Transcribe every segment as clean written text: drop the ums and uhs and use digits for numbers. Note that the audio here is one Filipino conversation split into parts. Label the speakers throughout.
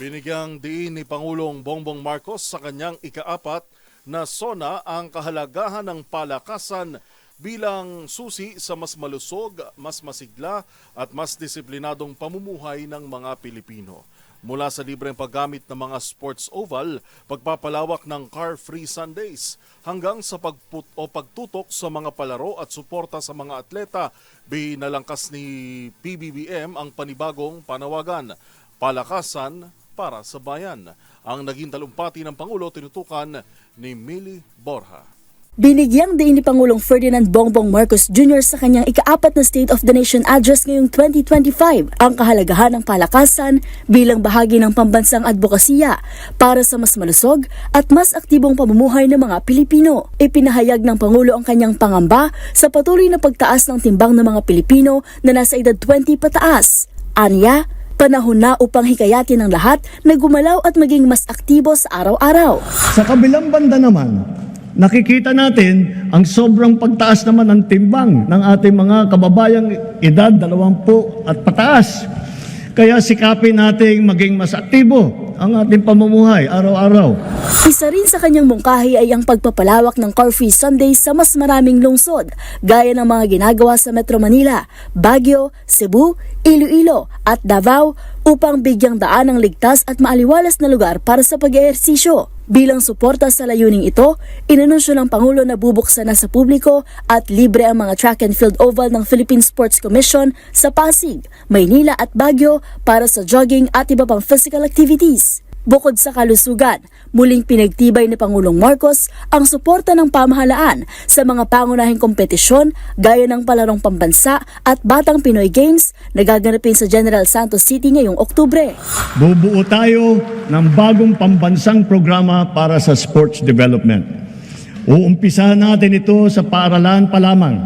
Speaker 1: Binigyang diin ni Pangulong Bongbong Marcos sa kanyang ika-4 na SONA ang kahalagahan ng palakasan bilang susi sa mas malusog, mas masigla at mas disiplinadong pamumuhay ng mga Pilipino. Mula sa libreng paggamit ng mga sports oval, pagpapalawak ng car-free Sundays, hanggang sa pagtutok sa mga palaro at suporta sa mga atleta, binalangkas ni PBBM ang panibagong panawagan, palakasan para sa bayan. Ang naging talumpati ng Pangulo tinutukan ni Millie Borja.
Speaker 2: Binigyang diin ni Pangulong Ferdinand Bongbong Marcos Jr. sa kanyang ika-4 na State of the Nation Address ngayong 2025 ang kahalagahan ng palakasan bilang bahagi ng pambansang advokasya para sa mas malusog at mas aktibong pamumuhay ng mga Pilipino. Ipinahayag ng Pangulo ang kanyang pangamba sa patuloy na pagtaas ng timbang ng mga Pilipino na nasa edad 20 pataas. Anya, panahon na upang hikayatin ng lahat na gumalaw at maging mas aktibo sa araw-araw.
Speaker 3: Sa kabilang banda naman, nakikita natin ang sobrang pagtaas naman ng timbang ng ating mga kababayang edad 20 at pataas. Kaya sikapin nating maging mas aktibo ang ating pamumuhay araw-araw.
Speaker 2: Isa rin sa kanyang mungkahi ay ang pagpapalawak ng car-free Sundays sa mas maraming lungsod, gaya ng mga ginagawa sa Metro Manila, Baguio, Cebu, Iloilo at Davao upang bigyang daan ng ligtas at maaliwalas na lugar para sa pag-eehersisyo. Bilang suporta sa layuning ito, inanunsyo ng Pangulo na bubuksan na sa publiko at libre ang mga track and field oval ng Philippine Sports Commission sa Pasig, Maynila at Baguio para sa jogging at iba pang physical activities. Bukod sa kalusugan, muling pinagtibay ni Pangulong Marcos ang suporta ng pamahalaan sa mga pangunahing kompetisyon gaya ng Palarong Pambansa at Batang Pinoy Games na gaganapin sa General Santos City ngayong Oktubre.
Speaker 3: Bubuo tayo ng bagong pambansang programa para sa sports development. Uumpisahan natin ito sa paaralan pa lamang.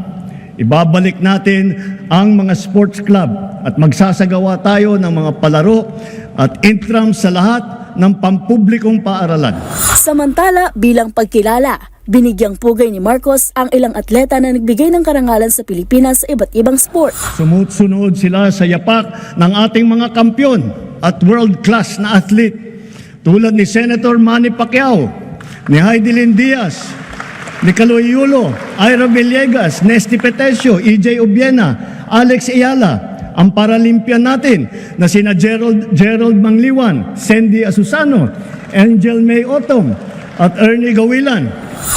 Speaker 3: Ibabalik natin ang mga sports club at magsasagawa tayo ng mga palaro at intrams sa lahat ng pampublikong paaralan.
Speaker 2: Samantala, bilang pagkilala, binigyang pugay ni Marcos ang ilang atleta na nagbigay ng karangalan sa Pilipinas sa iba't ibang sport.
Speaker 3: Sumusunod sila sa yapak ng ating mga kampyon at world-class na athlete tulad ni Senator Manny Pacquiao, ni Heidelin Diaz, ni Kaloy Yulo, Ira Villegas, Nesty Petesio, EJ Obiena, Alex Ayala, ang Paralympian natin na sina Gerald Mangliwan, Sandy Asusano, Angel May Otong at Ernie Gawilan.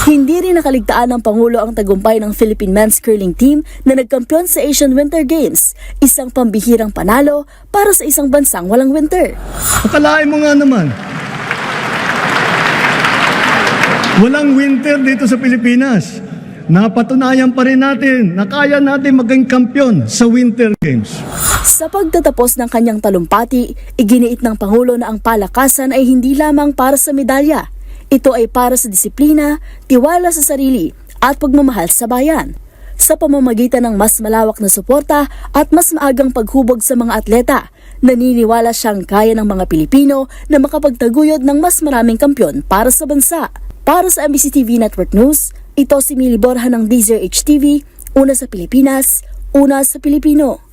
Speaker 2: Hindi rin nakaligtaan ng Pangulo ang tagumpay ng Philippine Men's Curling Team na nagkampiyon sa Asian Winter Games, isang pambihirang panalo para sa isang bansang walang winter.
Speaker 3: Akalain mo nga naman, walang winter dito sa Pilipinas. Napatunayan pa rin natin na kaya natin maging kampyon sa Winter Games.
Speaker 2: Sa pagtatapos ng kanyang talumpati, iginiit ng Pangulo na ang palakasan ay hindi lamang para sa medalya. Ito ay para sa disiplina, tiwala sa sarili at pagmamahal sa bayan. Sa pamamagitan ng mas malawak na suporta at mas maagang paghubog sa mga atleta, naniniwala siyang kaya ng mga Pilipino na makapagtaguyod ng mas maraming kampyon para sa bansa. Para sa MBC TV Network News, ito si Millie Borja ng DZRH TV, una sa Pilipinas, una sa Pilipino.